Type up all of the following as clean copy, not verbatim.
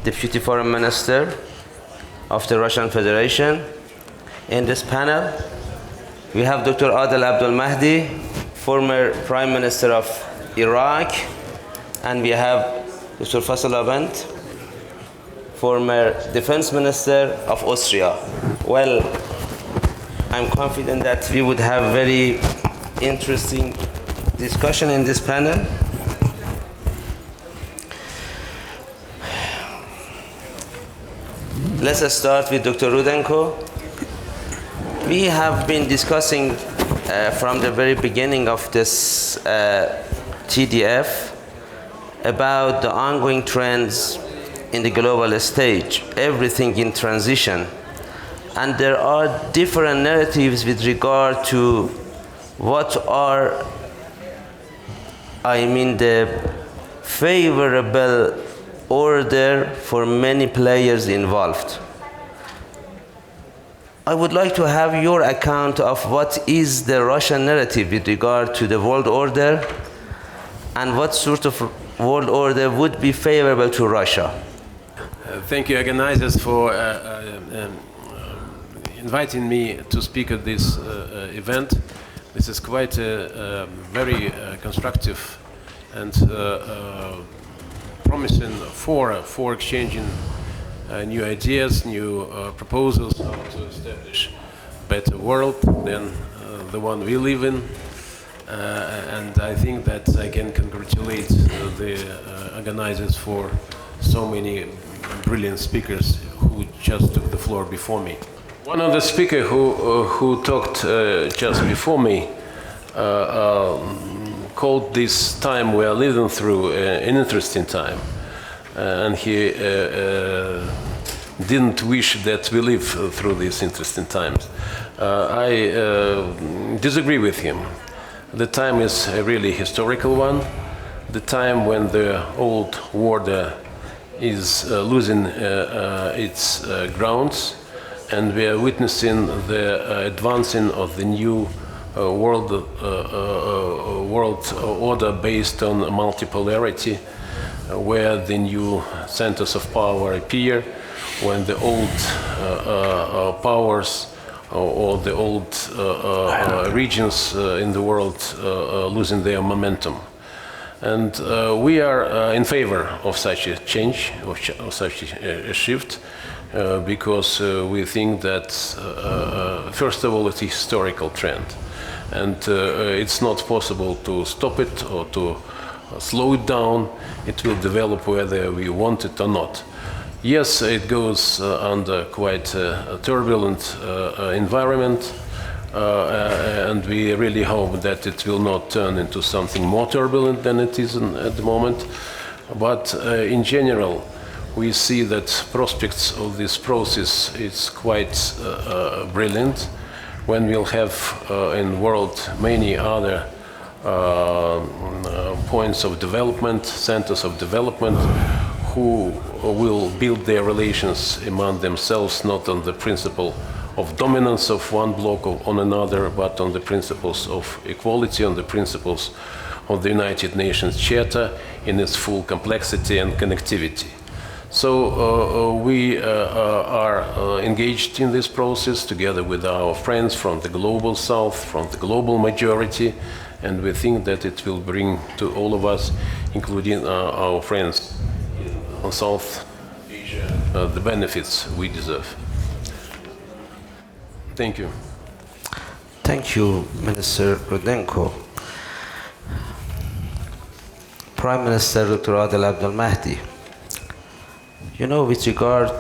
Deputy Foreign Minister of the Russian Federation. In this panel, we have Dr. Adel Abdul Mahdi, former Prime Minister of Iraq, and we have Dr. Fasslabend, former Defense Minister of Austria. Well, I'm confident that we would have very interesting discussion in this panel. Let's start with Dr. Rudenko. We have been discussing from the very beginning of this TDF about the ongoing trends in the global stage, everything in transition. And there are different narratives with regard to what are, the favorable order for many players involved. I would like to have your account of what is the Russian narrative with regard to the world order and what sort of world order would be favorable to Russia. Thank you, organizers, for inviting me to speak at this event. This is quite a very constructive and promising for exchanging new ideas, new proposals how to establish a better world than the one we live in. And I think that I can congratulate the organizers for so many brilliant speakers who just took the floor before me. One of the speakers who talked just before me called this time we are living through an interesting time. And he didn't wish that we live through these interesting times. I disagree with him. The time is a really historical one. The time when the old order is losing its grounds, and we are witnessing the advancing of the new world order based on multipolarity, where the new centers of power appear, when the old powers or the old regions in the world losing their momentum. And we are in favor of such a change, of such a shift, because we think that, first of all, it's a historical trend. And it's not possible to stop it or to slow it down. It will develop whether we want it or not. Yes, it goes under quite a turbulent environment, and we really hope that it will not turn into something more turbulent than it is at the moment. But in general, we see that prospects of this process is quite brilliant, when we'll have in the world many other points of development, centers of development, who will build their relations among themselves, not on the principle of dominance of one bloc on another, but on the principles of equality, on the principles of the United Nations Charter in its full complexity and connectivity. So we are engaged in this process together with our friends from the global south, from the global majority, and we think that it will bring to all of us, including our friends in South Asia, the benefits we deserve. Thank you. Thank you, Minister Rudenko. Prime Minister Dr. Adel Abdul Mahdi. You know, with regard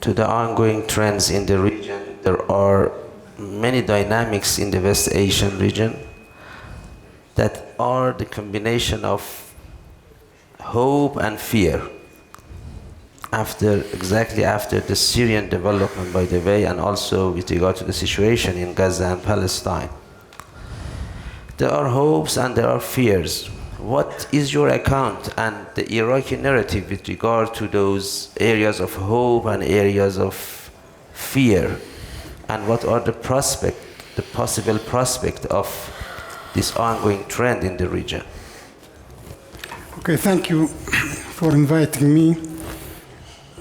to the ongoing trends in the region, there are many dynamics in the West Asian region that are the combination of hope and fear exactly after the Syrian development, by the way, and also with regard to the situation in Gaza and Palestine. There are hopes and there are fears. What is your account and the Iraqi narrative with regard to those areas of hope and areas of fear? And what are the possible prospect of this ongoing trend in the region? Okay, thank you for inviting me.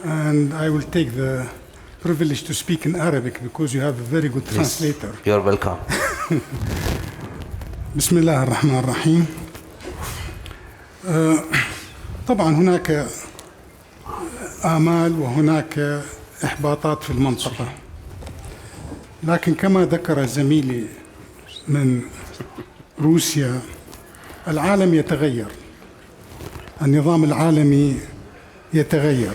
and I will take the privilege to speak in Arabic because you have a very good translator. You're welcome. بسم الله الرحمن الرحيم. طبعا هناك آمال وهناك إحباطات في المنطقة، لكن كما ذكر زميلي من روسيا العالم يتغير، النظام العالمي يتغير.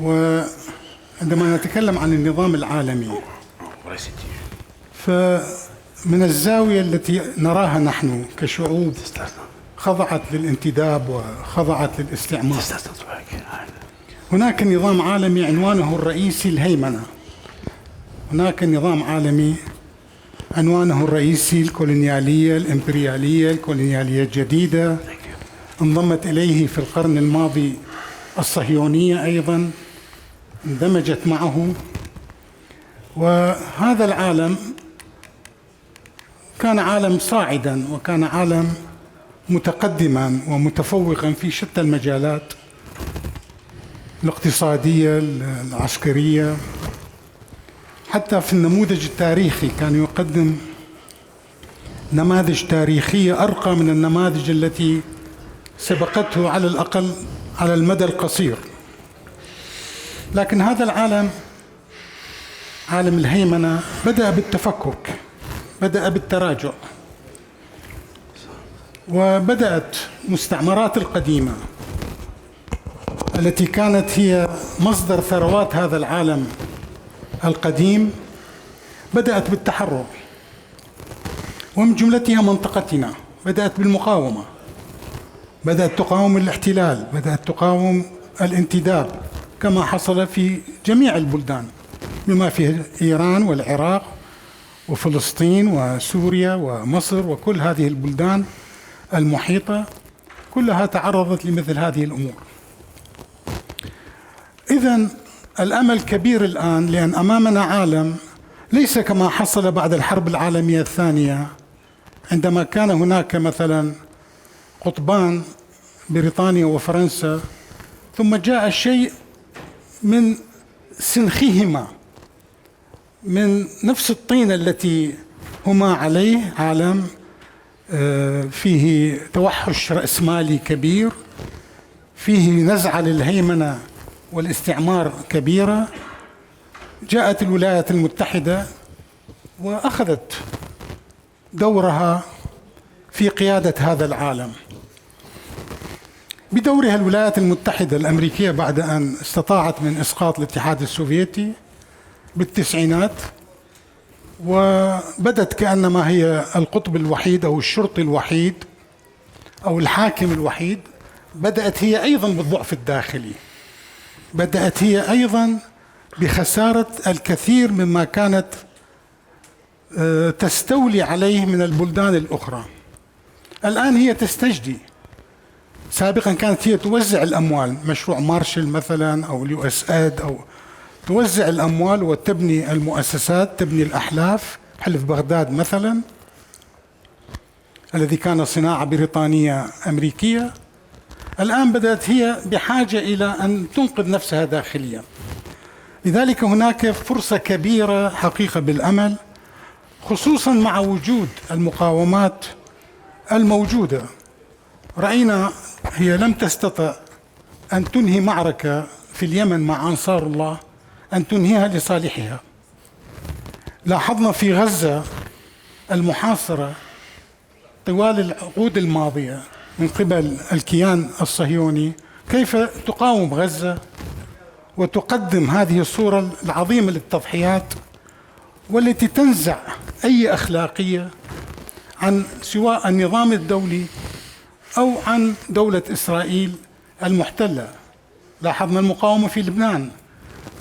وعندما نتكلم عن النظام العالمي فمن الزاوية التي نراها نحن كشعوب خضعت للانتداب وخضعت للاستعمار، هناك نظام عالمي عنوانه الرئيسي الهيمنة، هناك نظام عالمي عنوانه الرئيسي الكولونيالية الإمبريالية، الكولونيالية الجديدة، انضمت إليه في القرن الماضي الصهيونية أيضا، اندمجت معه. وهذا العالم كان عالم صاعدا وكان عالم متقدما ومتفوقا في شتى المجالات الاقتصادية العسكرية، حتى في النموذج التاريخي كان يقدم نماذج تاريخية أرقى من النماذج التي سبقته على الأقل على المدى القصير. لكن هذا العالم، عالم الهيمنة، بدأ بالتفكك، بدأ بالتراجع، وبدأت مستعمرات القديمة التي كانت هي مصدر ثروات هذا العالم القديم بدأت بالتحرر، ومن جملتها منطقتنا بدأت بالمقاومة، بدأت تقاوم الاحتلال، بدأت تقاوم الانتداب كما حصل في جميع البلدان بما فيه إيران والعراق وفلسطين وسوريا ومصر وكل هذه البلدان المحيطة كلها تعرضت لمثل هذه الأمور. إذن الأمل كبير الآن، لأن أمامنا عالم ليس كما حصل بعد الحرب العالمية الثانية عندما كان هناك مثلا قطبان بريطانيا وفرنسا، ثم جاء شيء من سنخهما من نفس الطين التي هما عليه، عالم فيه توحش رأسمالي كبير، فيه نزعة للهيمنة والاستعمار كبيرة. جاءت الولايات المتحدة وأخذت دورها في قيادة هذا العالم. بدورها الولايات المتحدة الأمريكية بعد أن استطاعت من إسقاط الاتحاد السوفيتي بالتسعينات، وبدت كأنما هي القطب الوحيد أو الشرطي الوحيد أو الحاكم الوحيد، بدأت هي أيضا بالضعف الداخلي، بدأت هي أيضا بخسارة الكثير مما كانت تستولي عليه من البلدان الأخرى. الآن هي تستجدي. سابقا كانت هي توزع الأموال، مشروع مارشال مثلا أو اليو اس اد، أو توزع الأموال وتبني المؤسسات، تبني الأحلاف. حلف بغداد مثلا الذي كان صناعة بريطانية أمريكية، الآن بدأت هي بحاجة إلى أن تنقذ نفسها داخليا. لذلك هناك فرصة كبيرة حقيقة بالأمل، خصوصا مع وجود المقاومات الموجودة. رأينا هي لم تستطع أن تنهي معركة في اليمن مع أنصار الله، أن تنهيها لصالحها. لاحظنا في غزة المحاصرة طوال العقود الماضية من قبل الكيان الصهيوني، كيف تقاوم غزة وتقدم هذه الصورة العظيمة للتضحيات، والتي تنزع أي أخلاقية عن سواء النظام الدولي أو عن دولة إسرائيل المحتلة. لاحظنا المقاومة في لبنان،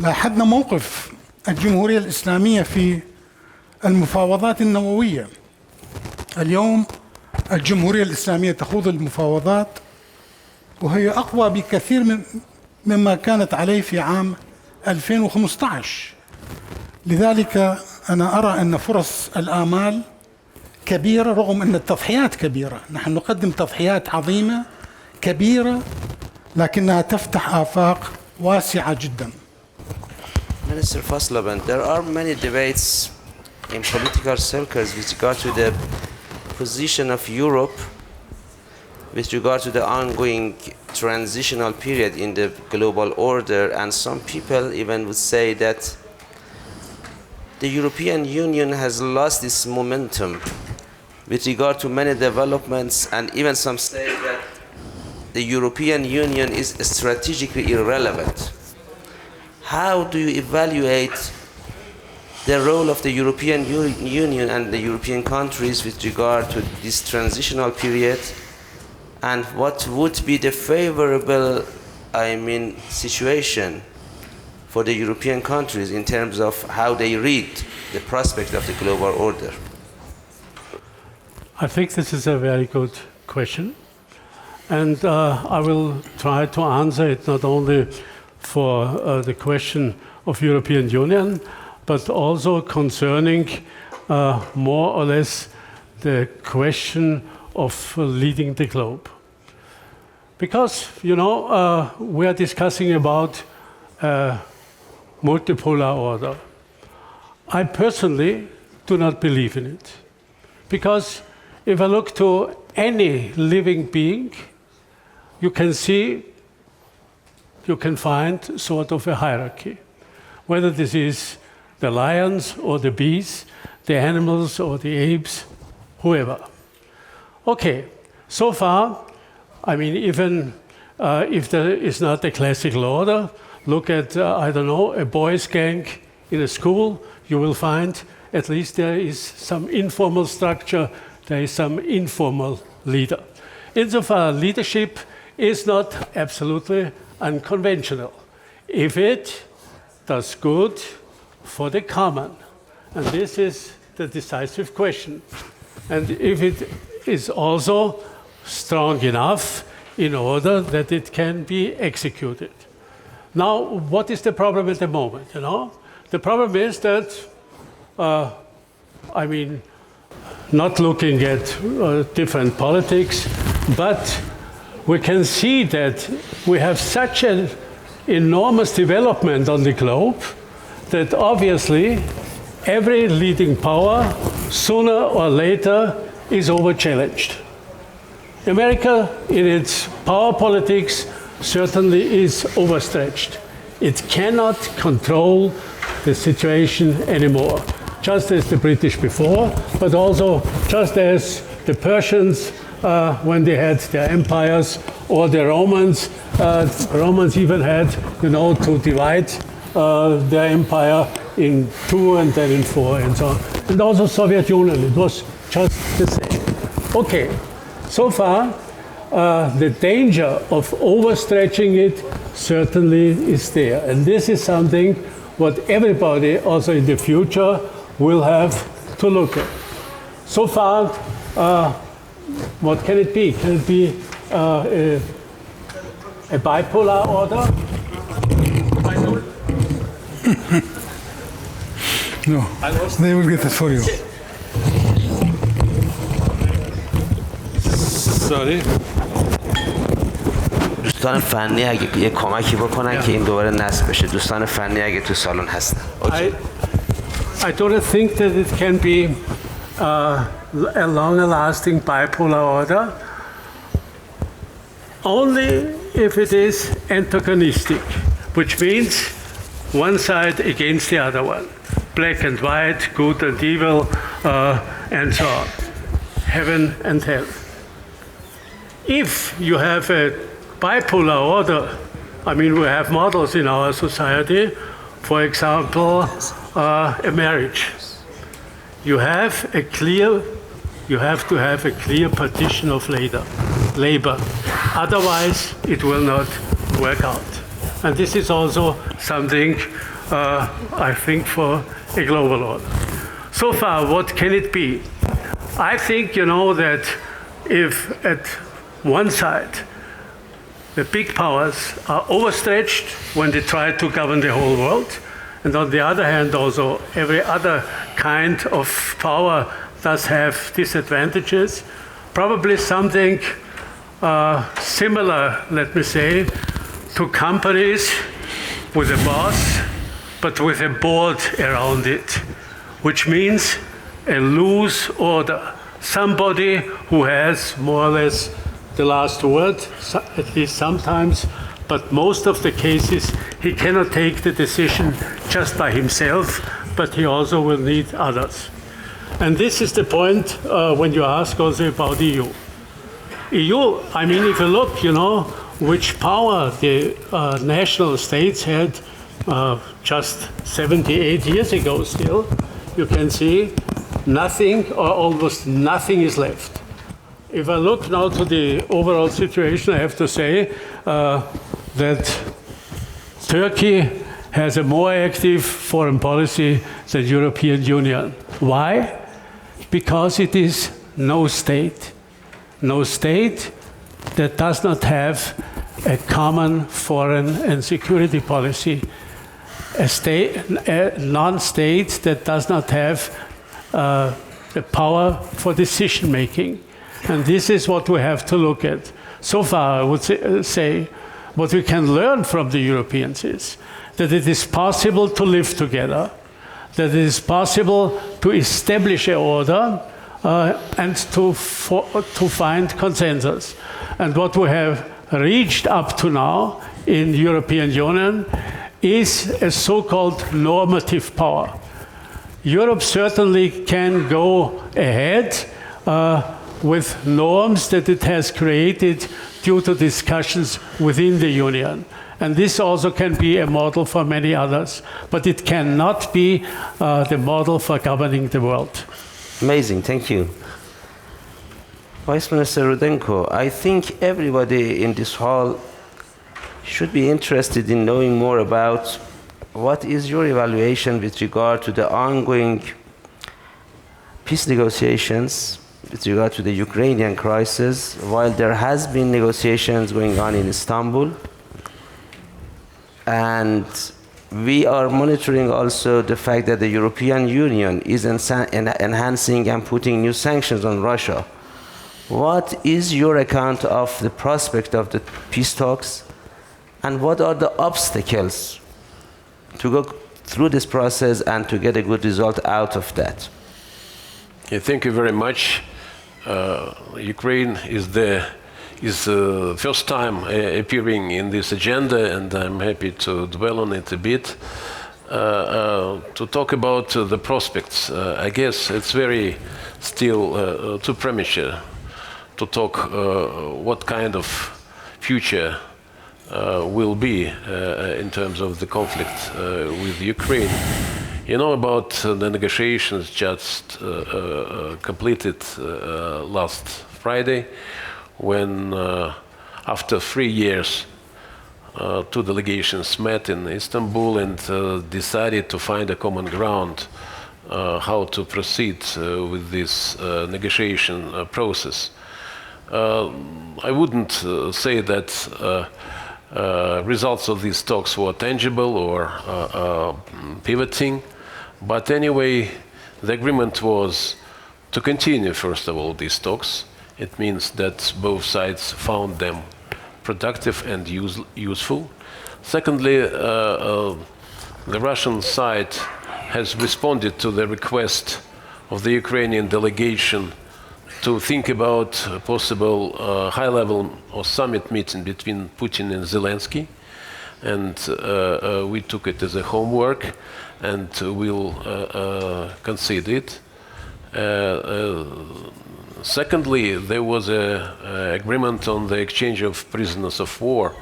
لاحظنا موقف الجمهورية الإسلامية في المفاوضات النووية. اليوم الجمهورية الإسلامية تخوض المفاوضات وهي أقوى بكثير مما كانت عليه في عام 2015. لذلك أنا أرى أن فرص الآمال كبيرة رغم أن التضحيات كبيرة. نحن نقدم تضحيات عظيمة كبيرة، لكنها تفتح آفاق واسعة جدا. Minister Fasslabend, there are many debates in political circles with regard to the position of Europe with regard to the ongoing transitional period in the global order, and some people even would say that the European Union has lost its momentum with regard to many developments, and even some say that the European Union is strategically irrelevant. How do you evaluate the role of the European Union and the European countries with regard to this transitional period, and what would be the favorable, situation for the European countries in terms of how they read the prospect of the global order? I think this is a very good question, and I will try to answer it not only for the question of European Union, but also concerning more or less the question of leading the globe. Because, we are discussing about multipolar order. I personally do not believe in it. Because if I look to any living being, you can find sort of a hierarchy. Whether this is the lions or the bees, the animals or the apes, whoever. Okay, so far, even if there is not a classical order, look at, a boys' gang in a school, you will find at least there is some informal structure, there is some informal leader. Insofar, leadership is not absolutely unconventional if it does good for the common. And this is the decisive question. And if it is also strong enough in order that it can be executed. Now, what is the problem at the moment? The problem is that, not looking at different politics, but we can see that we have such an enormous development on the globe that obviously every leading power, sooner or later, is over-challenged. America, in its power politics, certainly is overstretched. It cannot control the situation anymore, just as the British before, but also just as the Persians when they had their empires, or the Romans. Romans even had, to divide their empire in 2 and then in 4 and so on. And also Soviet Union, it was just the same. Okay, so far the danger of overstretching it certainly is there. And this is something what everybody also in the future will have to look at. So far, what can it be? Can it be a bipolar order? No, they will get it for you. Sorry. دوستان فنی اگه یه کمکی بکنن که این دوباره نصب بشه. دوستان فنی اگه تو سالن هستن. I don't think that it can be a longer-lasting bipolar order, only if it is antagonistic, which means one side against the other one, black and white, good and evil, and so on, heaven and hell. If you have a bipolar order, we have models in our society, for example, a marriage. You have to have a clear partition of labor. Otherwise, it will not work out. And this is also something, I think, for a global order. So far, what can it be? I think, that if at one side, the big powers are overstretched when they try to govern the whole world, and on the other hand, also every other kind of power does have disadvantages. Probably something similar, let me say, to companies with a boss, but with a board around it, which means a loose order. Somebody who has more or less the last word, at least sometimes, but most of the cases he cannot take the decision just by himself, but he also will need others. And this is the point when you ask also about EU. EU, I mean, if you look, you know, which power the national states had just 78 years ago still, you can see nothing or almost nothing is left. If I look now to the overall situation, I have to say that Turkey has a more active foreign policy than the European Union. Why? Because it is no state that does not have a common foreign and security policy, a non-state that does not have the power for decision making. And this is what we have to look at. So far, I would say what we can learn from the Europeans is that it is possible to live together, that it is possible to establish an order and to find consensus. And what we have reached up to now in the European Union is a so-called normative power. Europe certainly can go ahead with norms that it has created due to discussions within the Union. And this also can be a model for many others, but it cannot be the model for governing the world. Amazing, thank you. Vice Minister Rudenko, I think everybody in this hall should be interested in knowing more about what is your evaluation with regard to the ongoing peace negotiations with regard to the Ukrainian crisis, while there has been negotiations going on in Istanbul. And we are monitoring also the fact that the European Union is enhancing and putting new sanctions on Russia. What is your account of the prospect of the peace talks, and what are the obstacles to go through this process and to get a good result out of that? Yeah, thank you very much. Ukraine is the first time appearing in this agenda, and I'm happy to dwell on it a bit. To talk about the prospects, I guess it's very still too premature to talk what kind of future will be in terms of the conflict with Ukraine. You know about the negotiations just completed last Friday, when after 3 years two delegations met in Istanbul and decided to find a common ground how to proceed with this negotiation process. I wouldn't say that results of these talks were tangible or pivoting, but anyway, the agreement was to continue, first of all, these talks. It means that both sides found them productive and useful. Secondly, the Russian side has responded to the request of the Ukrainian delegation to think about a possible high-level or summit meeting between Putin and Zelensky. And we took it as a homework and will consider it. Secondly, there was an agreement on the exchange of prisoners of war,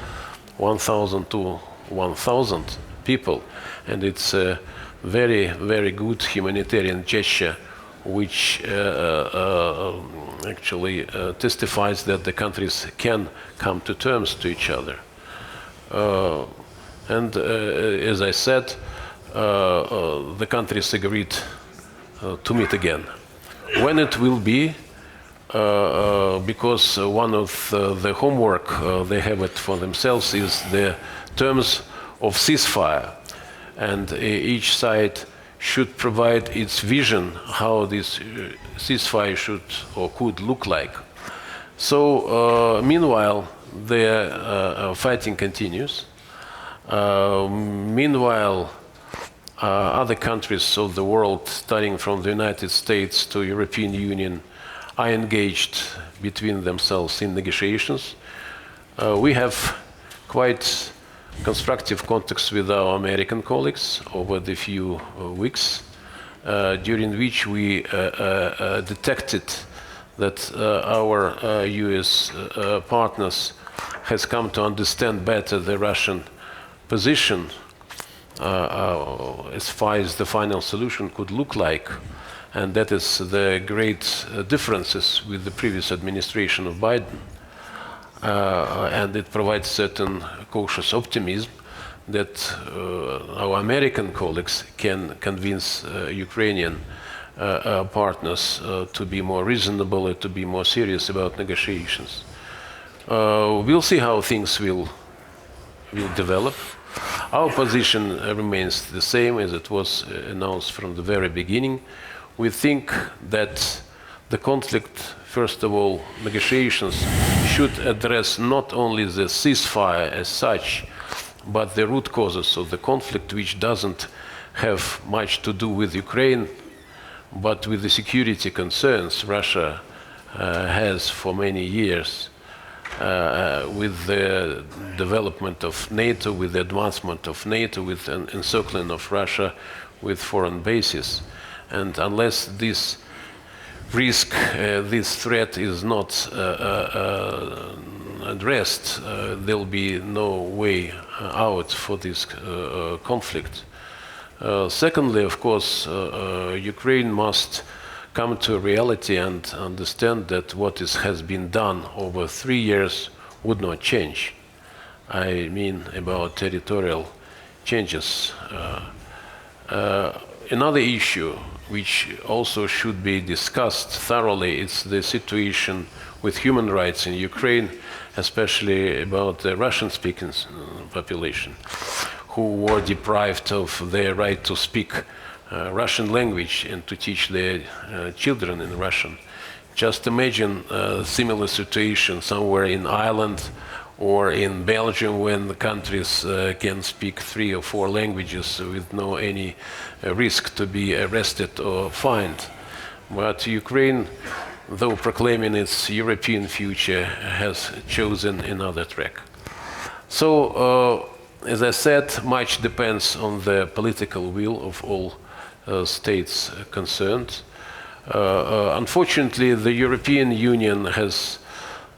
1,000 to 1,000 people. And it's a very, very good humanitarian gesture, which actually testifies that the countries can come to terms to each other. And as I said, the countries agreed to meet again. When it will be, because one of the homework they have it for themselves is the terms of ceasefire, and each side should provide its vision how this ceasefire should or could look like. So meanwhile, the fighting continues. Meanwhile, other countries of the world, starting from the United States to European Union, are engaged between themselves in negotiations. We have quite constructive contacts with our American colleagues over the few weeks, during which we detected that our US partners has come to understand better the Russian position as far as the final solution could look like. And that is the great differences with the previous administration of Biden. And it provides certain cautious optimism that our American colleagues can convince Ukrainian partners to be more reasonable and to be more serious about negotiations. We'll see how things will develop. Our position remains the same as it was announced from the very beginning. We think that the conflict, first of all, negotiations should address not only the ceasefire as such, but the root causes of the conflict, which doesn't have much to do with Ukraine, but with the security concerns Russia has for many years, with the development of NATO, with the advancement of NATO, with an encircling of Russia with foreign bases. And unless this risk, this threat is not addressed, there'll be no way out for this conflict. Secondly, of course, Ukraine must come to reality and understand that what has been done over 3 years would not change. I mean about territorial changes. Another issue which also should be discussed thoroughly is the situation with human rights in Ukraine, especially about the Russian-speaking population, who were deprived of their right to speak Russian language and to teach their children in Russian. Just imagine a similar situation somewhere in Ireland or in Belgium, when the countries can speak 3 or 4 languages with no any risk to be arrested or fined. But Ukraine, though proclaiming its European future, has chosen another track. So, as I said, much depends on the political will of all states concerned. Unfortunately, the European Union has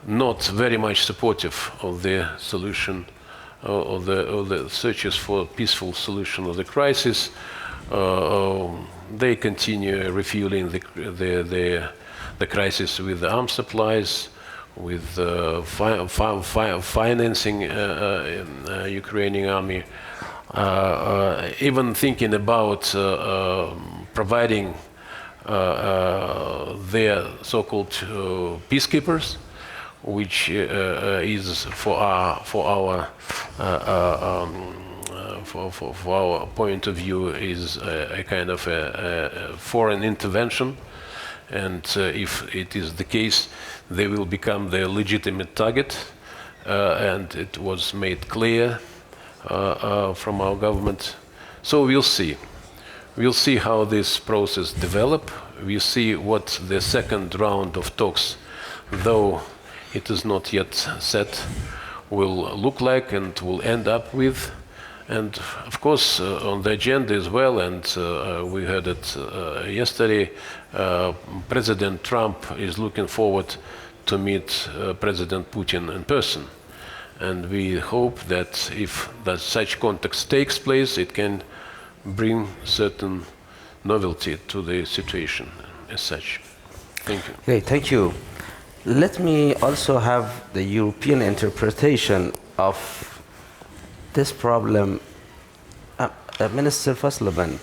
not very much supportive of the solution, of the searches for a peaceful solution of the crisis. They continue refueling the crisis with arms supplies, with financing Ukrainian army, even thinking about providing their so-called peacekeepers, which is for our point of view is a kind of a foreign intervention, and if it is the case, they will become the legitimate target, and it was made clear from our government. So we'll see. We'll see how this process develops. We'll see what the second round of talks, though it is not yet set, will look like and will end up with. And of course, on the agenda as well, and we heard it yesterday, President Trump is looking forward to meet President Putin in person. And we hope that if such contact takes place, it can bring certain novelty to the situation as such. Thank you. Okay, thank you. Let me also have the European interpretation of this problem. Minister Fasslabend,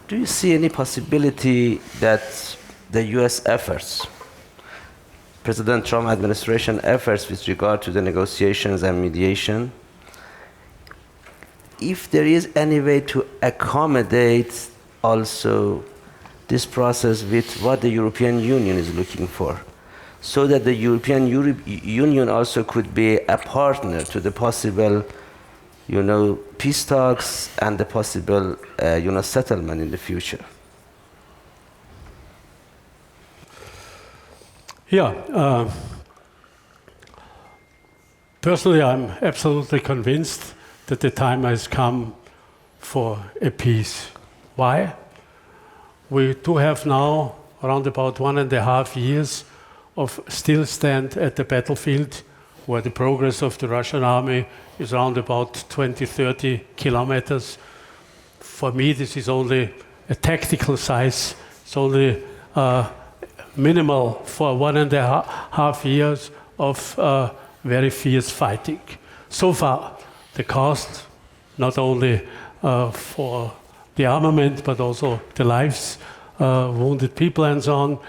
do you see any possibility that the US efforts, President Trump administration efforts with regard to the negotiations and mediation, if there is any way to accommodate also this process with what the European Union is looking for, so that the European Union also could be a partner to the possible peace talks and the possible, settlement in the future? Yeah. Personally, I'm absolutely convinced that the time has come for a peace. Why? We do have now around about 1.5 years of still stand at the battlefield, where the progress of the Russian army is around about 20-30 kilometers. For me, this is only a tactical size. It's only minimal for 1.5 years of very fierce fighting. So far, the cost, not only for the armament, but also the lives, wounded people and so on,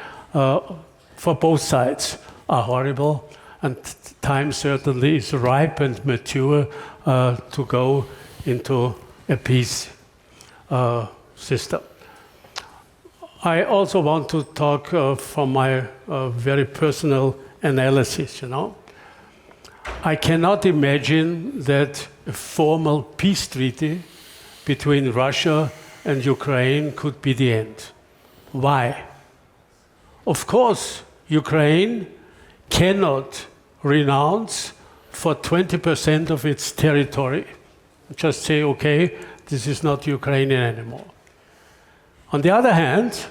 for both sides are horrible. And time certainly is ripe and mature to go into a peace system. I also want to talk from my very personal analysis, I cannot imagine that a formal peace treaty between Russia and Ukraine could be the end. Why? Of course, Ukraine cannot renounce for 20% of its territory. Just say, okay, this is not Ukrainian anymore. On the other hand,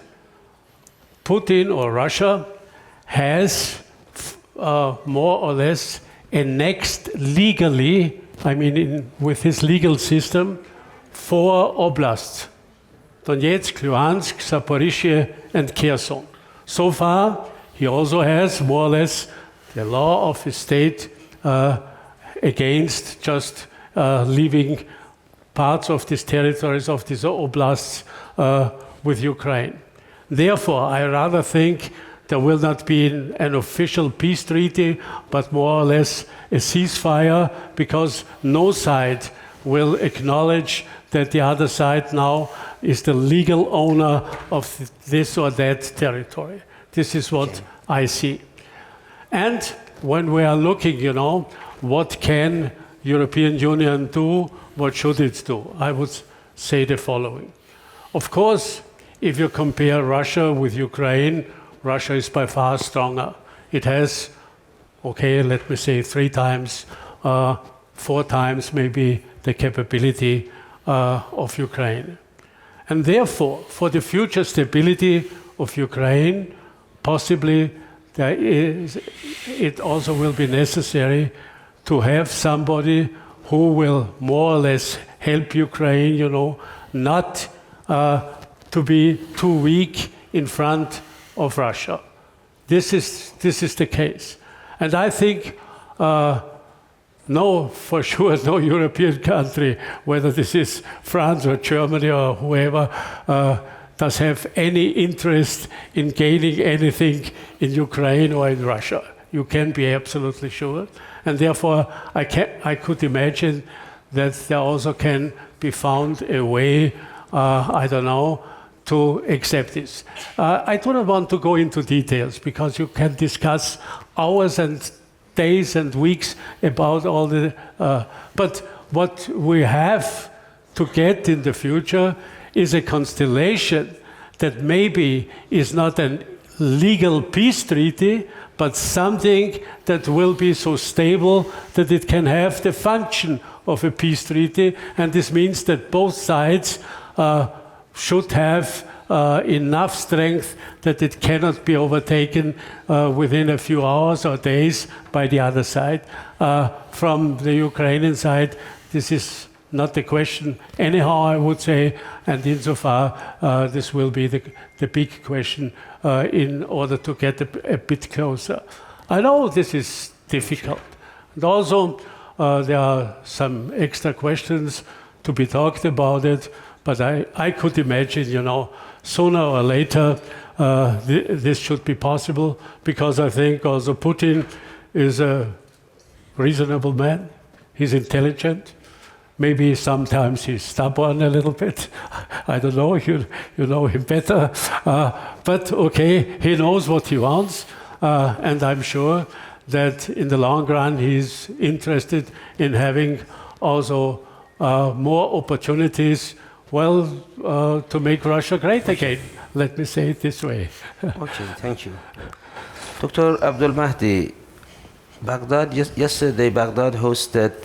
Putin or Russia has more or less annexed legally, with his legal system, 4 oblasts: Donetsk, Luhansk, Zaporizhzhia, and Kherson. So far, he also has more or less the law of his state against just leaving parts of these territories, of these oblasts, with Ukraine. Therefore, I rather think there will not be an official peace treaty, but more or less a ceasefire, because no side will acknowledge that the other side now is the legal owner of this or that territory. This is what I see. And when we are looking, what can European Union do, what should it do? I would say the following. Of course, if you compare Russia with Ukraine, Russia is by far stronger. It has, let me say 3 times, 4 times maybe the capability of Ukraine. And therefore, for the future stability of Ukraine, possibly it also will be necessary to have somebody who will more or less help Ukraine, not to be too weak in front of Russia. This is the case. And I think for sure no European country, whether this is France or Germany or whoever, does have any interest in gaining anything in Ukraine or in Russia. You can be absolutely sure. And therefore, I could imagine that there also can be found a way, to accept this. I do not want to go into details, because you can discuss hours and days and weeks about all the... but what we have to get in the future is a constellation that maybe is not a legal peace treaty, but something that will be so stable that it can have the function of a peace treaty. And this means that both sides should have enough strength that it cannot be overtaken within a few hours or days by the other side. From the Ukrainian side, this is not the question anyhow, I would say, and insofar this will be the big question in order to get a bit closer. I know this is difficult. And also there are some extra questions to be talked about it, but I could imagine, sooner or later this should be possible, because I think also Putin is a reasonable man. He's intelligent. Maybe sometimes he's stubborn a little bit. I don't know, you know him better. But okay, he knows what he wants. And I'm sure that in the long run he's interested in having also more opportunities, to make Russia great again. Let me say it this way. Okay, thank you. Dr. Abdul Mahdi, Baghdad, yesterday Baghdad hosted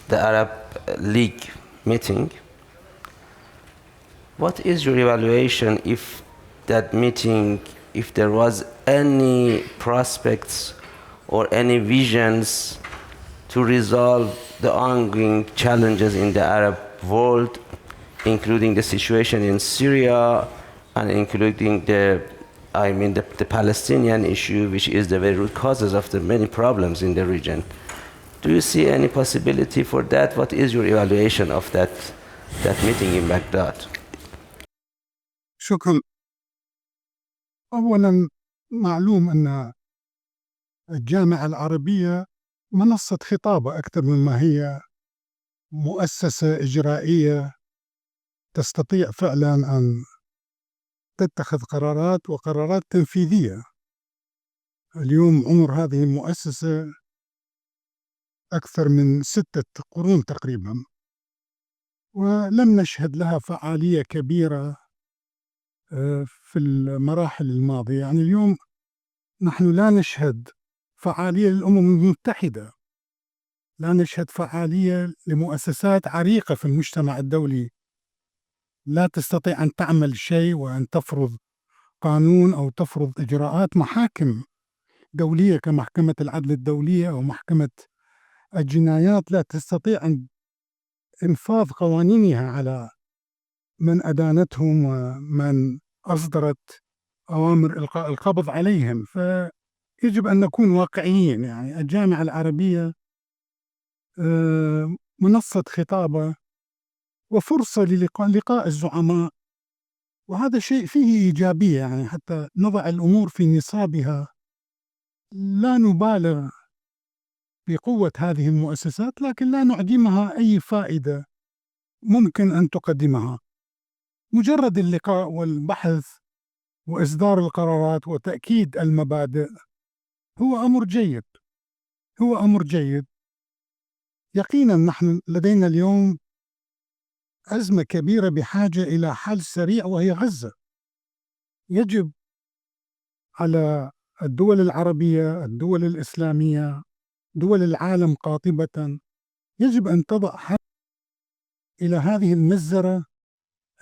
the Arab League meeting. What is your evaluation if that meeting, if there was any prospects or any visions to resolve the ongoing challenges in the Arab world, including the situation in Syria and including the Palestinian issue, which is the very root causes of the many problems in the region? Do you see any possibility for that? What is your evaluation of that meeting in Baghdad? شكرا. أولا معلوم أن الجامعة العربية منصة خطابة أكثر مما هي مؤسسة إجرائية تستطيع فعلا أن تتخذ قرارات وقرارات تنفيذية. اليوم عمر هذه المؤسسة أكثر من 6 قرون تقريبا، ولم نشهد لها فعالية كبيرة في المراحل الماضية. يعني اليوم نحن لا نشهد فعالية للأمم المتحدة، لا نشهد فعالية لمؤسسات عريقة في المجتمع الدولي لا تستطيع أن تعمل شيء وأن تفرض قانون أو تفرض إجراءات. محاكم دولية كمحكمة العدل الدولية أو محكمة الجنايات لا تستطيع أن إنفاذ قوانينها على من أدانتهم ومن أصدرت أوامر إلقاء القبض عليهم. فيجب أن نكون واقعيين. يعني الجامعة العربية منصة خطابة وفرصة للقاء الزعماء، وهذا شيء فيه إيجابية. يعني حتى نضع الأمور في نصابها، لا نبالغ بقوة هذه المؤسسات، لكن لا نعدمها أي فائدة ممكن أن تقدمها. مجرد اللقاء والبحث وإصدار القرارات وتأكيد المبادئ هو أمر جيد، هو أمر جيد. يقينا نحن لدينا اليوم أزمة كبيرة بحاجة إلى حل سريع، وهي غزة. يجب على الدول العربية، الدول الإسلامية، دول العالم قاطبة، يجب أن تضع حل إلى هذه المجزرة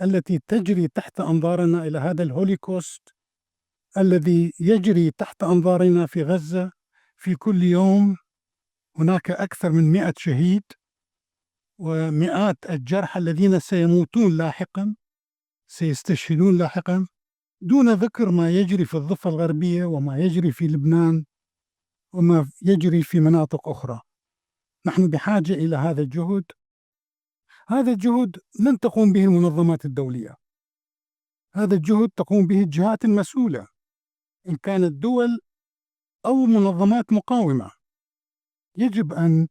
التي تجري تحت أنظارنا، إلى هذا الهوليكوست الذي يجري تحت أنظارنا في غزة. في كل يوم هناك أكثر من 100 شهيد ومئات الجرحى الذين سيموتون لاحقا، سيستشهدون لاحقا، دون ذكر ما يجري في الضفة الغربية وما يجري في لبنان وما يجري في مناطق أخرى. نحن بحاجة إلى هذا الجهد. هذا الجهد لن تقوم به المنظمات الدولية، هذا الجهد تقوم به الجهات المسؤولة، إن كانت دول أو منظمات مقاومة. يجب أن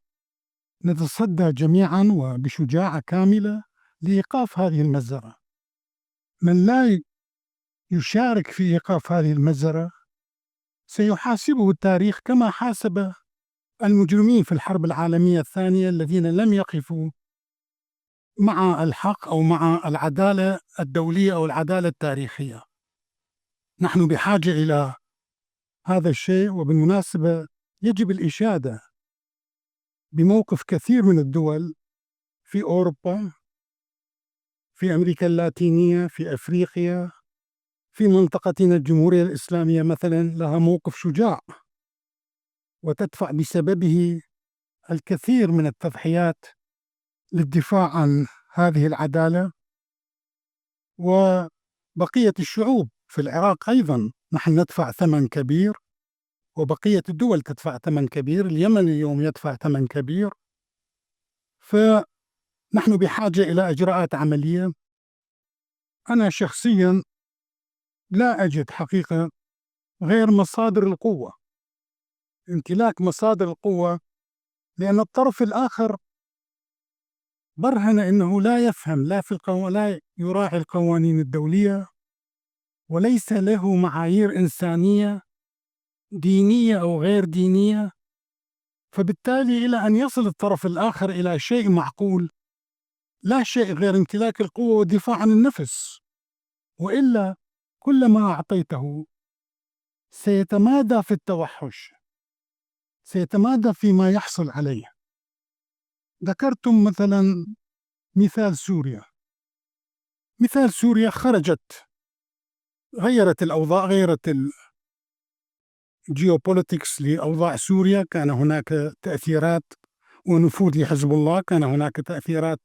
نتصدى جميعا وبشجاعة كاملة لإيقاف هذه المجزرة. من لا يشارك في إيقاف هذه المجزرة سيحاسبه التاريخ كما حاسب المجرمين في الحرب العالمية الثانية الذين لم يقفوا مع الحق أو مع العدالة الدولية أو العدالة التاريخية. نحن بحاجة إلى هذا الشيء. وبالمناسبة يجب الإشادة بموقف كثير من الدول في أوروبا، في أمريكا اللاتينية، في أفريقيا، في منطقتنا الجمهورية الإسلامية مثلا، لها موقف شجاع وتدفع بسببه الكثير من التضحيات للدفاع عن هذه العدالة. وبقية الشعوب في العراق أيضا نحن ندفع ثمن كبير، وبقية الدول تدفع ثمن كبير، اليمن اليوم يدفع ثمن كبير. فنحن بحاجة إلى إجراءات عملية. أنا شخصيا لا أجد حقيقة غير مصادر القوة، امتلاك مصادر القوة، لأن الطرف الآخر برهن أنه لا يفهم لا يراعي القوانين الدولية، وليس له معايير إنسانية دينية أو غير دينية. فبالتالي إلى أن يصل الطرف الآخر إلى شيء معقول لا شيء غير امتلاك القوة والدفاع عن النفس، وإلا كلما أعطيته سيتمادى في التوحش، سيتمادى فيما يحصل عليه. ذكرتم مثلا مثال سوريا. مثال سوريا خرجت، غيرت الأوضاع، غيرت الجيوبوليتكس لأوضاع سوريا، كان هناك تأثيرات ونفوذ لحزب الله، كان هناك تأثيرات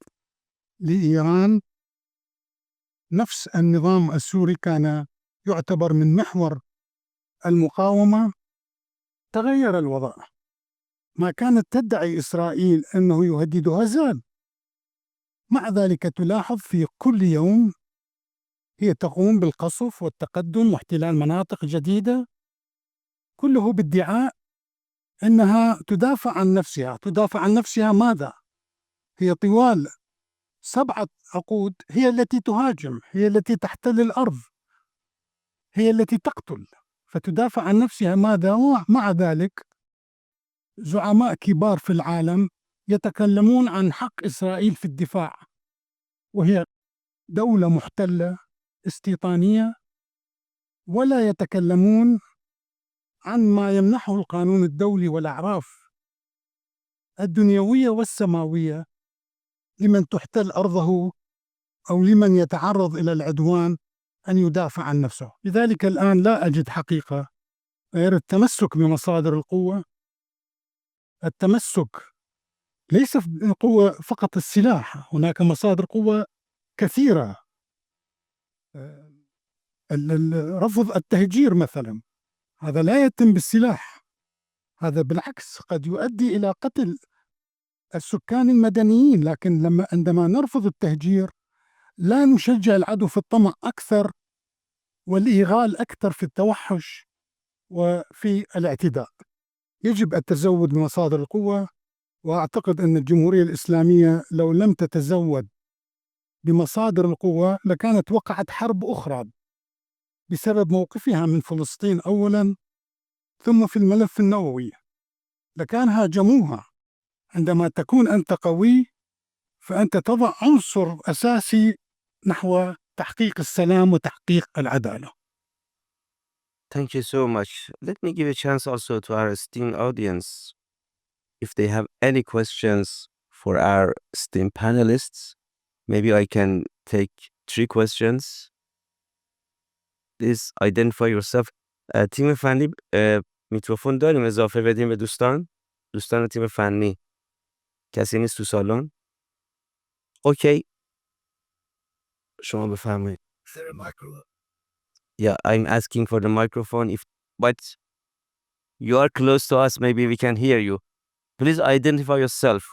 لإيران. نفس النظام السوري كان يعتبر من محور المقاومة. تغير الوضع، ما كانت تدعي إسرائيل أنه يهددها زال، مع ذلك تلاحظ في كل يوم هي تقوم بالقصف والتقدم واحتلال مناطق جديدة، كله بادعاء أنها تدافع عن نفسها. تدافع عن نفسها ماذا؟ هي طوال 7 عقود هي التي تهاجم، هي التي تحتل الأرض، هي التي تقتل، فتدافع عن نفسها ماذا؟ ومع ذلك زعماء كبار في العالم يتكلمون عن حق إسرائيل في الدفاع، وهي دولة محتلة استيطانية، ولا يتكلمون عن ما يمنحه القانون الدولي والأعراف الدنيوية والسماوية لمن تحتل أرضه أو لمن يتعرض إلى العدوان أن يدافع عن نفسه. لذلك الآن لا أجد حقيقة غير التمسك بمصادر القوة، التمسك ليس قوة فقط السلاح، هناك مصادر قوة كثيرة. رفض التهجير مثلا، هذا لا يتم بالسلاح، هذا بالعكس قد يؤدي إلى قتل السكان المدنيين. لكن عندما نرفض التهجير لا نشجع العدو في الطمع أكثر والإيغال أكثر في التوحش وفي الاعتداء. يجب التزود بمصادر القوة، وأعتقد أن الجمهورية الإسلامية لو لم تتزود بمصادر القوة لكانت وقعت حرب أخرى بسبب موقفها من فلسطين أولا، ثم في الملف النووي لكان هاجموها. عندما تكون أنت قوي فأنت تضع عنصر أساسي نحو تحقيق السلام وتحقيق العدالة. Thank you so much. Let me give a chance also to our esteemed audience. If they have any questions for our esteemed panelists, maybe I can take 3 questions. Please identify yourself. تیم فنی میکروفون داریم اضافه بدیم به دوستان تیم فنی؟ کسی نیست تو سالن؟ اوکی، شما بفرمایید. Yeah, I'm asking for the microphone. But you are close to us, maybe we can hear you. Please identify yourself.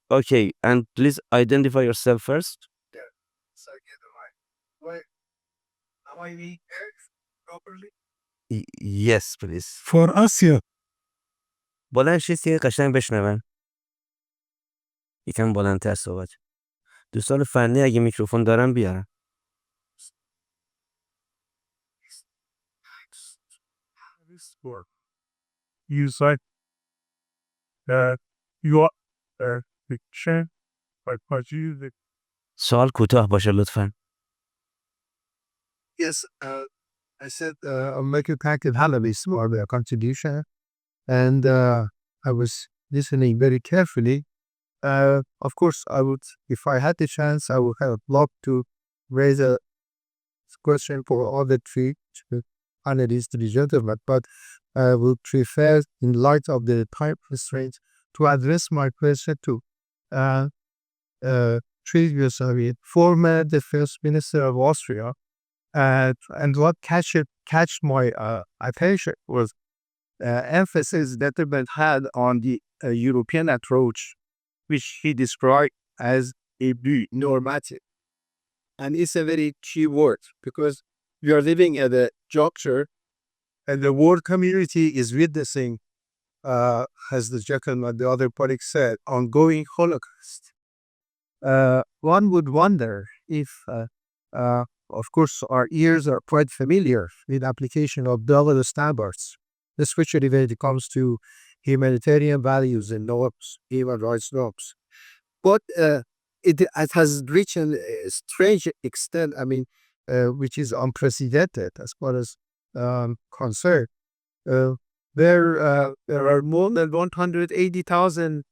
Okay, and please identify yourself first. Am I being heard properly? Yes, please. For us, yeah. بلند شید که قشنگ بشنون. یکم بلندتر صحبت. دوستان فنی اگه میکروفون دارن بیارن. You said that you are fiction by producing. سوال کوتاه باشه لطفاً. Yes, I said I'll make you thank Halabi for their contribution, and I was listening very carefully. Of course, I would, if I had the chance, I would have loved to raise a question for all the 3 panelists, the gentlemen, but I would prefer, in light of the time constraints, to address my question to previous, former Defense Minister of Austria. And what catched my attention was emphasis that the had on the European approach, which he described as a normative. And it's a very key word because we are living at a juncture and the world community is witnessing, as the gentleman, the other colleague said, ongoing Holocaust. One would wonder if, of course, our ears are quite familiar with application of double standards, especially when it comes to humanitarian values and norms, human rights norms. But it has reached a strange extent, which is unprecedented as far as concerned. There are more than 180,000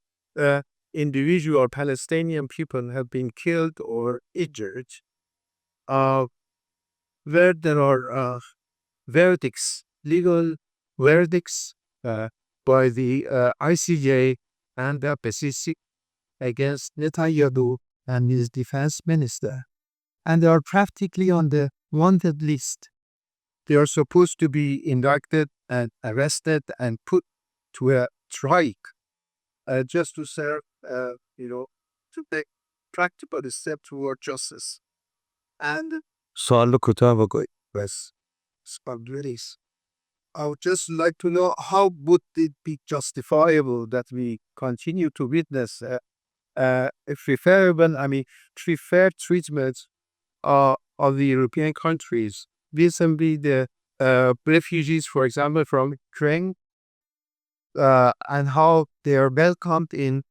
individual Palestinian people have been killed or injured. Where there are verdicts, legal verdicts by the ICJ and the PCC against Netanyahu and his defense minister. And they are practically on the wanted list. They are supposed to be indicted and arrested and put to a strike just to serve, to take practical step toward justice. And سؤال كتابك بس responsibilities. I would just like to know how would it be justifiable that we continue to witness fair treatment of the European countries vis-a-vis the refugees, for example, from Ukraine, and how they are welcomed in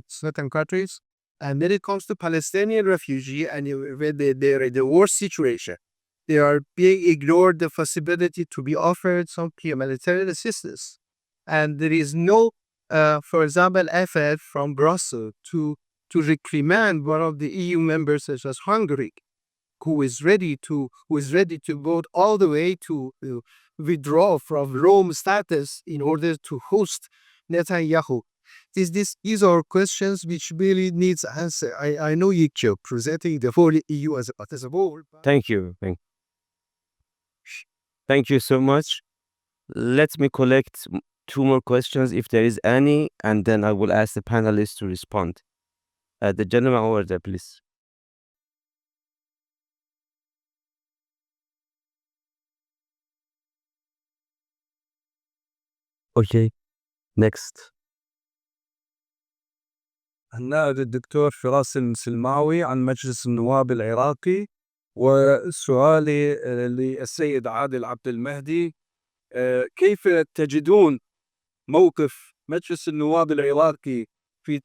certain countries. And when it comes to Palestinian refugee, and when they're in the worst situation, they are being ignored the possibility to be offered some humanitarian assistance. And there is no, for example, effort from Brussels to reprimand one of the EU members, such as Hungary, who is ready to go all the way to withdraw from Rome status in order to host Netanyahu. These are questions which really needs answer. I know you're presenting the whole EU as a whole. Thank you. Thank you so much. Let me collect two more questions if there is any, and then I will ask the panelists to respond. The gentleman over there, please. Okay, next. أنا الدكتور فراس السلماوي عن مجلس النواب العراقي، وسؤالي للسيد عادل عبد المهدي: كيف تجدون موقف مجلس النواب العراقي في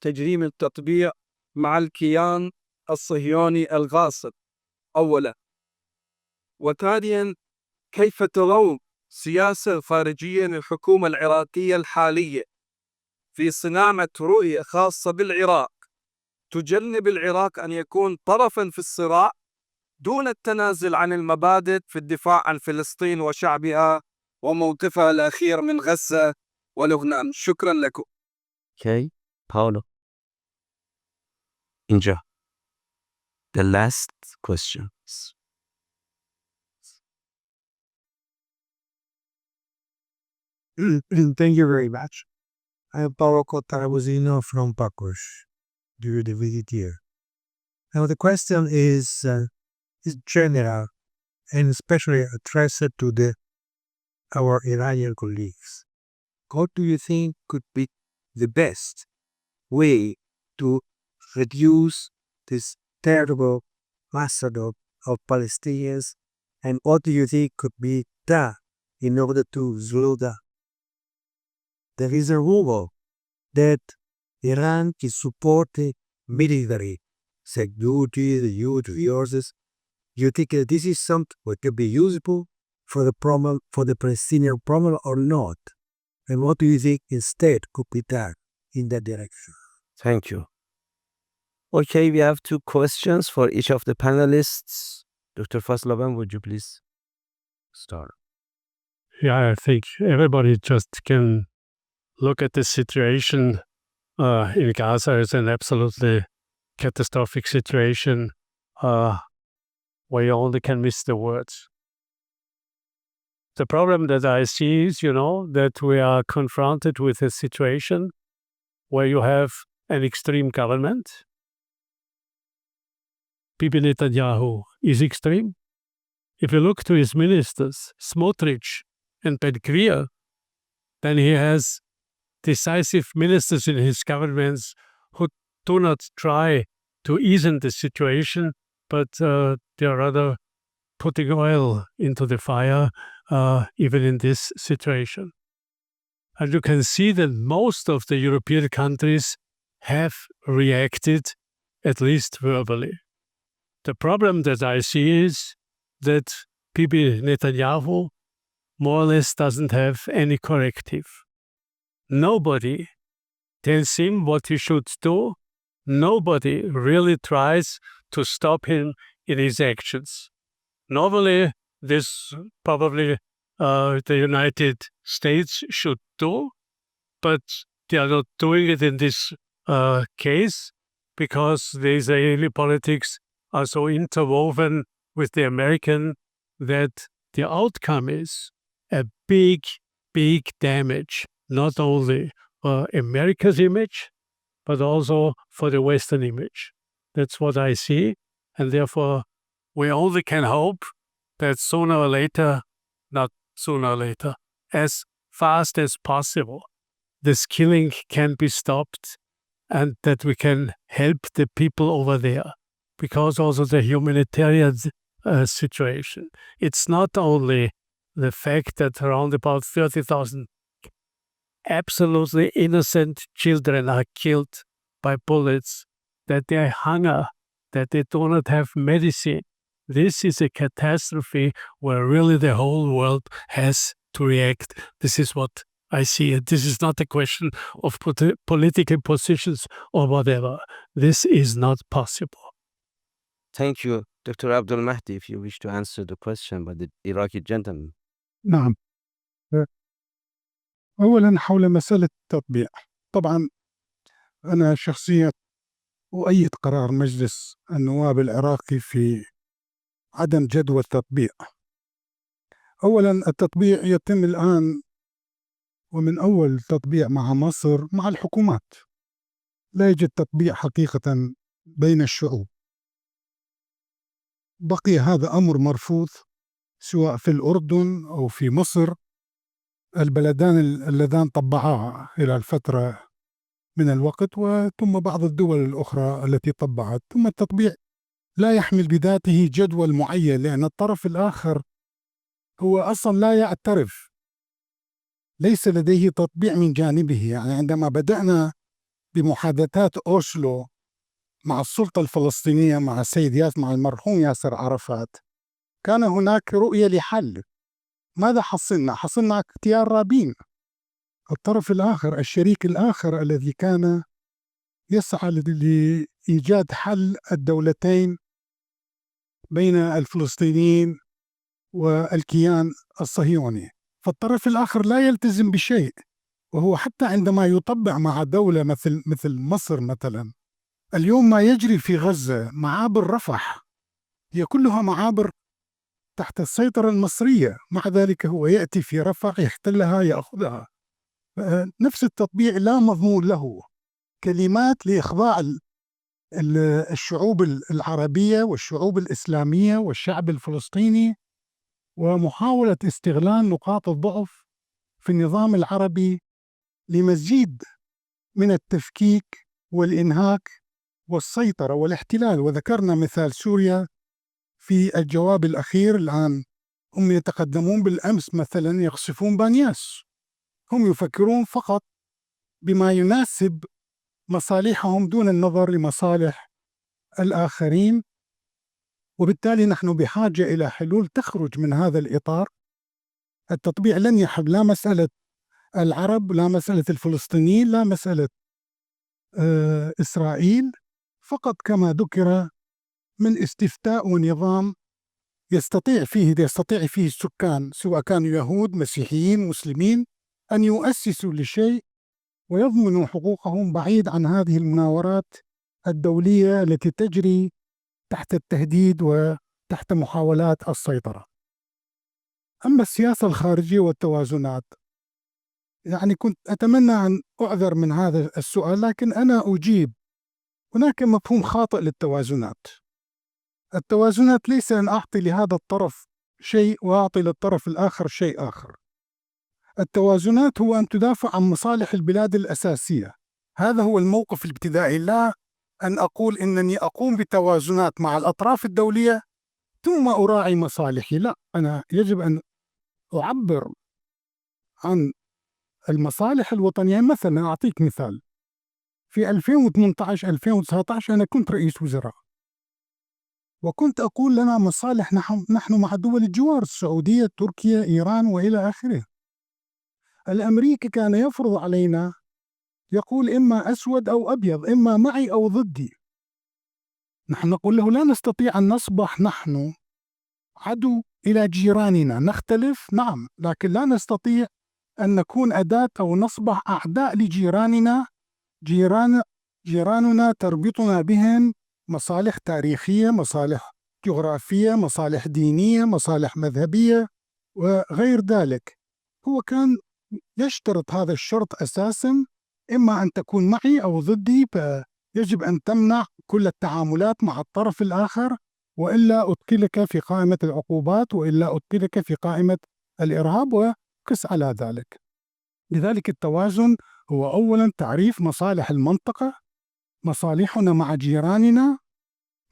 تجريم التطبيع مع الكيان الصهيوني الغاصب أولا؟ وثانيا، كيف ترون السياسة الخارجية للحكومة العراقية الحالية في صناعة رؤية خاصة بالعراق تجنب العراق أن يكون طرفا في الصراع دون التنازل عن المبادئ في الدفاع عن فلسطين وشعبها وموقفها الأخير من غزة ولبنان؟ شكرا لكم. Okay, Paolo. Inja. The last questions. Thank you very much. I am Paolo Tarabusino from Pakush during the visit here. Now the question is general and especially addressed to our Iranian colleagues. What do you think could be the best way to reduce this terrible massacre of Palestinians, and what do you think could be done in order to slow down? There is a rumor that Iran is supporting military security, the use of resources. You think that this is something that could be useful for the problem, for the Palestinian problem, or not? And what do you think instead could be done in that direction? Thank you. Okay, we have two questions for each of the panelists. Dr. Fasslabend, would you please start? Yeah, I think everybody just can look at the situation in Gaza as an absolutely catastrophic situation where you only can miss the words. The problem that I see is, that we are confronted with a situation where you have an extreme government. Bibi Netanyahu is extreme. If you look to his ministers, Smotrich and Ben-Gvir, then he has decisive ministers in his governments who do not try to ease the situation, but they are rather putting oil into the fire, even in this situation. And you can see that most of the European countries have reacted at least verbally. The problem that I see is that Bibi Netanyahu more or less doesn't have any corrective. Nobody tells him what he should do. Nobody really tries to stop him in his actions. Normally, this probably the United States should do, but they are not doing it in this case because the Israeli politics are so interwoven with the American that the outcome is a big, big damage, not only for America's image, but also for the Western image. That's what I see, and therefore we only can hope that sooner or later, not sooner or later, as fast as possible, this killing can be stopped and that we can help the people over there. Because also the humanitarian situation. It's not only the fact that around about 30,000 absolutely innocent children are killed by bullets, that they hunger, that they do not have medicine. This is a catastrophe where really the whole world has to react. This is what I see it. This is not a question of political positions or whatever. This is not possible. Thank you, Dr. Abdul Mahdi, if you wish to answer the question by the Iraqi gentleman. نعم. أولا حول مسألة التطبيع. طبعا أنا شخصيا أؤيد قرار مجلس النواب العراقي في عدم جدوى التطبيع. أولا التطبيع يتم الآن ومن أول تطبيع مع مصر مع الحكومات. لا يوجد تطبيع حقيقة بين الشعوب. بقي هذا أمر مرفوض سواء في الأردن أو في مصر، البلدان اللذان طبعا إلى الفترة من الوقت، وثم بعض الدول الأخرى التي طبعت. ثم التطبيع لا يحمل بذاته جدول معين، لأن الطرف الآخر هو أصلا لا يعترف، ليس لديه تطبيع من جانبه. يعني عندما بدأنا بمحادثات أوسلو مع السلطة الفلسطينية، مع السيد مع المرحوم ياسر عرفات، كان هناك رؤية لحل. ماذا حصلنا؟ حصلنا اختيار رابين. الطرف الآخر، الشريك الآخر الذي كان يسعى لإيجاد حل الدولتين بين الفلسطينيين والكيان الصهيوني، فالطرف الآخر لا يلتزم بشيء. وهو حتى عندما يطبع مع دولة مثل مصر مثلا، اليوم ما يجري في غزة، معابر رفح هي كلها معابر تحت السيطرة المصرية، مع ذلك هو يأتي في رفح يحتلها يأخذها. نفس التطبيع لا مضمون له، كلمات لإخضاع الشعوب العربية والشعوب الإسلامية والشعب الفلسطيني، ومحاولة استغلال نقاط الضعف في النظام العربي لمزيد من التفكيك والإنهاك والسيطرة والاحتلال. وذكرنا مثال سوريا في الجواب الأخير. الآن هم يتقدمون بالأمس مثلا يقصفون بانياس، هم يفكرون فقط بما يناسب مصالحهم دون النظر لمصالح الآخرين. وبالتالي نحن بحاجة إلى حلول تخرج من هذا الإطار. التطبيع لن يحل لا مسألة العرب، لا مسألة الفلسطينيين، لا مسألة إسرائيل، فقط كما ذكر من استفتاء ونظام يستطيع فيه السكان سواء كانوا يهود، مسيحيين، مسلمين، أن يؤسسوا لشيء ويضمنوا حقوقهم بعيد عن هذه المناورات الدولية التي تجري تحت التهديد وتحت محاولات السيطرة. أما السياسة الخارجية والتوازنات، يعني كنت أتمنى أن أعذر من هذا السؤال، لكن أنا أجيب. هناك مفهوم خاطئ للتوازنات. التوازنات ليس أن أعطي لهذا الطرف شيء وأعطي للطرف الآخر شيء آخر. التوازنات هو أن تدافع عن مصالح البلاد الأساسية. هذا هو الموقف الابتدائي، لا أن أقول إنني أقوم بتوازنات مع الأطراف الدولية ثم أراعي مصالحي. لا، أنا يجب أن أعبر عن المصالح الوطنية. مثلا أعطيك مثال، في 2018-2019 أنا كنت رئيس وزراء، وكنت أقول لنا مصالح نحن مع دول الجوار، السعودية، تركيا، إيران وإلى آخره. الأمريكي كان يفرض علينا، يقول إما أسود أو أبيض، إما معي أو ضدي. نحن نقول له لا نستطيع أن نصبح نحن عدو إلى جيراننا، نختلف نعم، لكن لا نستطيع أن نكون أداة أو نصبح أعداء لجيراننا. جيراننا تربطنا بهم مصالح تاريخية، مصالح جغرافية، مصالح دينية، مصالح مذهبية وغير ذلك. هو كان يشترط هذا الشرط أساساً، إما أن تكون معي أو ضدي، فيجب أن تمنع كل التعاملات مع الطرف الآخر، وإلا أدخلك في قائمة العقوبات، وإلا أدخلك في قائمة الإرهاب، وقس على ذلك. لذلك التوازن هو أولاً تعريف مصالح المنطقة، مصالحنا مع جيراننا،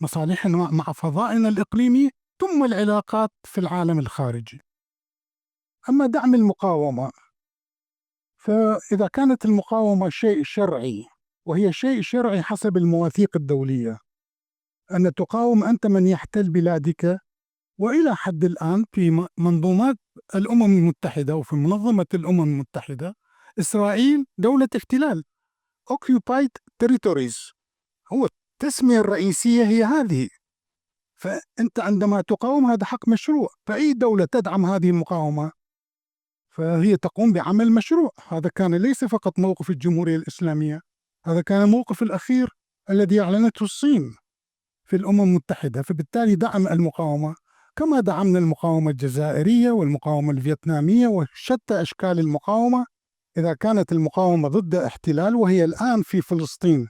مصالحنا مع فضائنا الإقليمي، ثم العلاقات في العالم الخارجي. أما دعم المقاومة، فإذا كانت المقاومة شيء شرعي، وهي شيء شرعي حسب المواثيق الدولية، أن تقاوم أنت من يحتل بلادك، وإلى حد الآن في منظومات الأمم المتحدة وفي منظمة الأمم المتحدة إسرائيل دولة احتلال، occupied territories، هو التسمية الرئيسية هي هذه. فأنت عندما تقاوم هذا حق مشروع، فأي دولة تدعم هذه المقاومة فهي تقوم بعمل مشروع. هذا كان ليس فقط موقف الجمهورية الإسلامية، هذا كان الموقف الأخير الذي أعلنته الصين في الأمم المتحدة. فبالتالي دعم المقاومة كما دعمنا المقاومة الجزائرية والمقاومة الفيتنامية وشتى أشكال المقاومة. إذا كانت المقاومة ضد احتلال، وهي الآن في فلسطين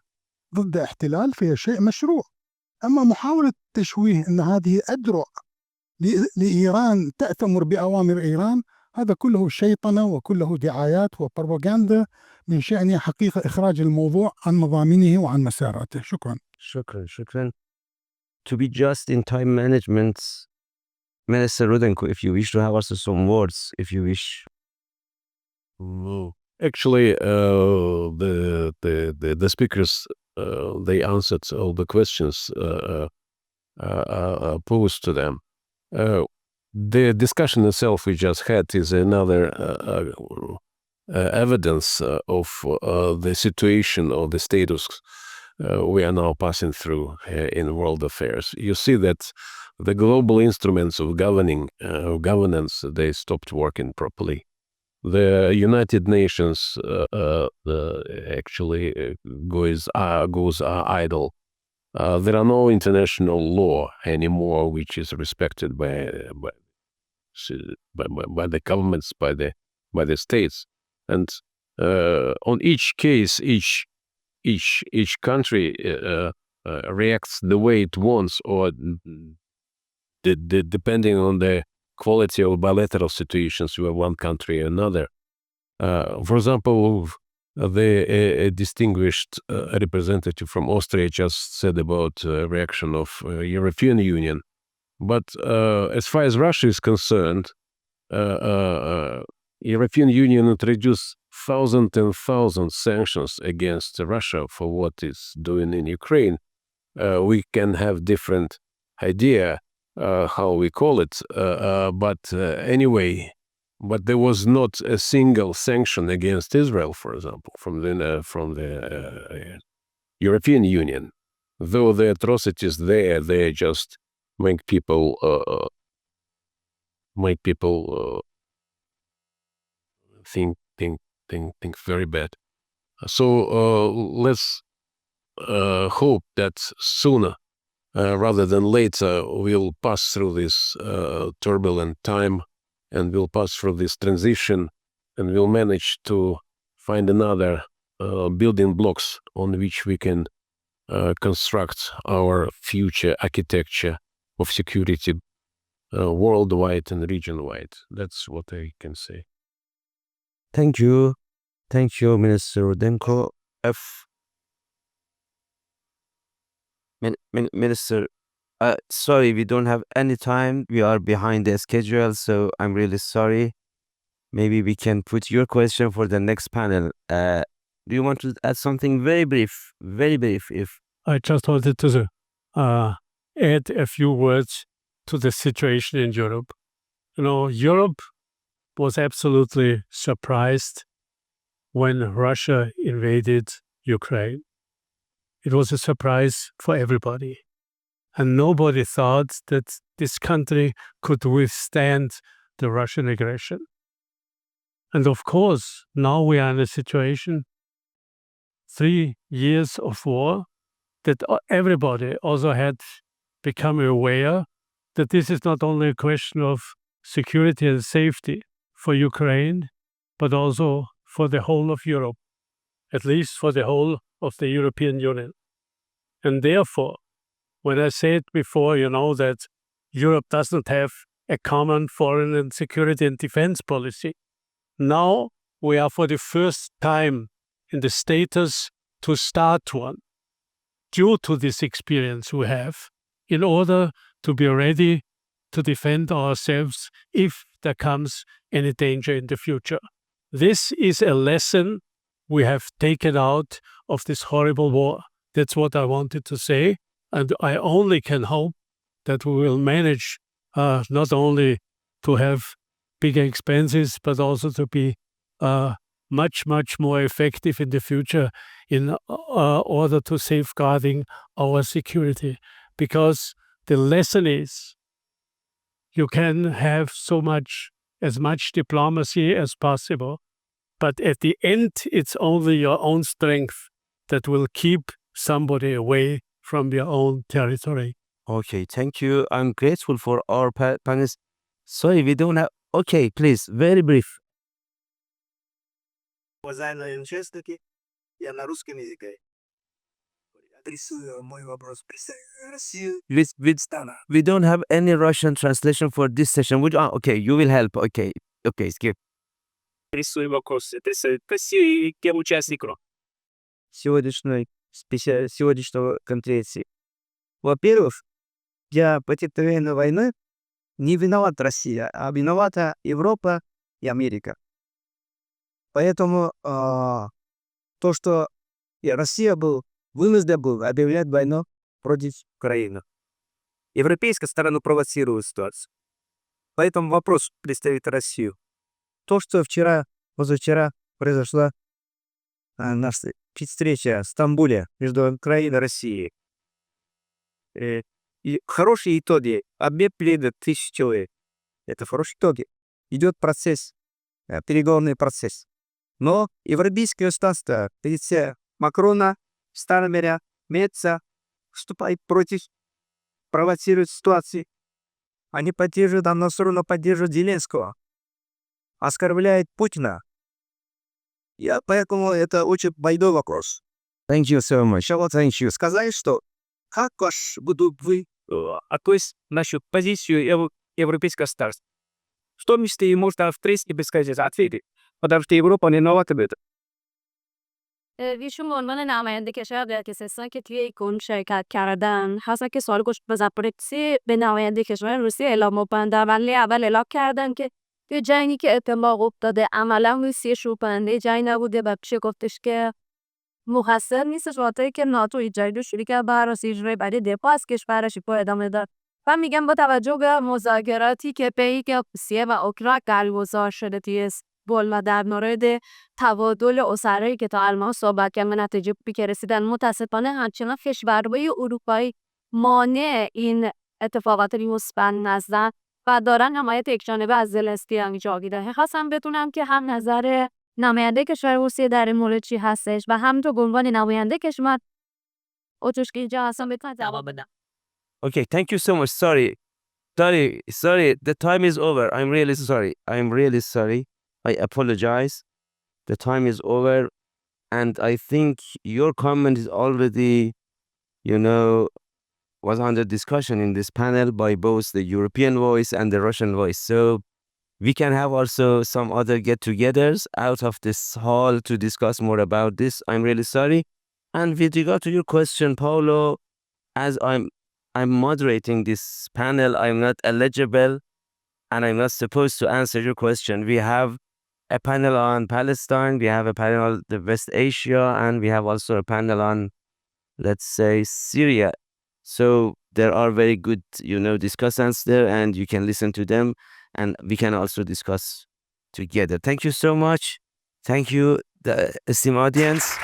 ضد احتلال، فهي شيء مشروع. أما محاولة تشويه أن هذه أدرع لإيران تأتمر بأوامر إيران، هذا كله شيطنة وكله دعايات وبروباغندا، من شأنها حقيقة إخراج الموضوع عن مضامينه وعن مساراته. شكرا. شكرا. To be just in time management, Minister Rudenko, if you wish to have also some words, if you wish. Actually, the speakers they answered all the questions posed to them. The discussion itself we just had is another evidence of the situation or the status we are now passing through in world affairs. You see that the global instruments of governance, they stopped working properly. The United Nations actually goes idle. There are no international law anymore which is respected by the governments, by the states, and on each case, each country reacts the way it wants, or depending on the quality of bilateral situations with one country or another. For example, the distinguished representative from Austria just said about reaction of European Union. But as far as Russia is concerned, European Union introduced thousands and thousands sanctions against Russia for what it's doing in Ukraine. We can have different idea how we call it, but anyway, but there was not a single sanction against Israel, for example, from the European Union. Though the atrocities there, they just make people think very bad. So let's hope that sooner rather than later we'll pass through this turbulent time, and we'll pass through this transition, and we'll manage to find another building blocks on which we can construct our future architecture of security worldwide and region-wide. That's what I can say. Thank you, Minister Rudenko. Minister, sorry, we don't have any time. We are behind the schedule, so I'm really sorry. Maybe we can put your question for the next panel. Do you want to add something very brief, if I just wanted to add a few words to the situation in Europe. Europe was absolutely surprised when Russia invaded Ukraine. It was a surprise for everybody. And nobody thought that this country could withstand the Russian aggression. And of course, now we are in a situation, 3 years of war, that everybody also had become aware that this is not only a question of security and safety for Ukraine, but also for the whole of Europe, at least for the whole of the European Union. And therefore, when I said before, that Europe doesn't have a common foreign and security and defense policy, now we are for the first time in the status to start one, due to this experience we have, in order to be ready to defend ourselves if there comes any danger in the future. This is a lesson we have taken out of this horrible war. That's what I wanted to say. And I only can hope that we will manage not only to have bigger expenses, but also to be much, much more effective in the future in order to safeguarding our security. Because the lesson is you can have as much diplomacy as possible, but at the end, it's only your own strength that will keep somebody away from your own territory. Okay, thank you. I'm grateful for our panelists. Sorry, we don't have... Okay, please, very brief. Уважаемые участники, я на русском языке. Адресую мой вопрос представителю России. We don't have any Russian translation for this session. Okay, you will help. Okay, skip. Адресую вопрос представителю России и кем участникам. сегодняшнего конференции. Во-первых, для потепления войны не виноват Россия, а виновата Европа и Америка. Поэтому то, что Россия вынуждена была объявлять войну против Украины. Европейская сторона провоцирует ситуацию. Поэтому вопрос представителя России. То, что позавчера произошла наша встреча в Стамбуле между Украиной и Россией. И хорошие итоги. Обмен пленных 1000 человек. Это хорошие итоги. Идет процесс, переговорный процесс. Но европейское государство, позиция Макрона, Стармера, Меца, вступает против, провоцирует ситуации. Они поддерживают, одна сторона поддерживает Зеленского, оскорбляет Путина. Поэтому это очень больной вопрос. Thank you so much. Thank you. Сказать, что как будут вы относиться нашу позицию европейского государства? В том числе и можно в принципе без ответить, потому что Европа не виновата в этом. ایشون به عنوان نماینده کشور در کسستان که توی ایکون شرکت کردن حالا که سوال گوش به زاپورتسی به نماینده کشور روسیه اعلام بندر ولی اول اعلام کردن که توی جنگی که اتفاق افتاده عملا روسیه شروع جنگ نبوده و پیش گفتش که مقصر نیستش وقتی که ناتو ایجاد شروع کرد برای اجرای برای دفاع از کشورش با ادامه داد و میگم با توجه به مذاکراتی که بین روسیه و اوکراین برگزار شده توی و در مورد تبادل اسرایی که تا الان صحبت کردن به نتیجه که رسیدن متاسفانه همچنان کشورهای اروپایی مانع این اتفاقات مثبت نزدن و دارن حمایت یکجانبه از زلنسکی انجام میدن. خواستم بدونم که هم نظر نماینده کشور روسیه در این مورد چی هستش و همینطور به عنوان نماینده کشور اوتوش که اینجا هستم بتونم جواب بدم. Okay, thank you so much. Sorry. The time is over. I'm really sorry. I apologize. The time is over. And I think your comment is already, was under discussion in this panel by both the European voice and the Russian voice. So we can have also some other get-togethers out of this hall to discuss more about this. I'm really sorry. And with regard to your question, Paolo, as I'm moderating this panel, I'm not eligible and I'm not supposed to answer your question. We have a panel on Palestine, we have a panel on the West Asia, and we have also a panel on, let's say, Syria. So there are very good, discussants there, and you can listen to them, and we can also discuss together. Thank you so much. Thank you, the esteemed audience.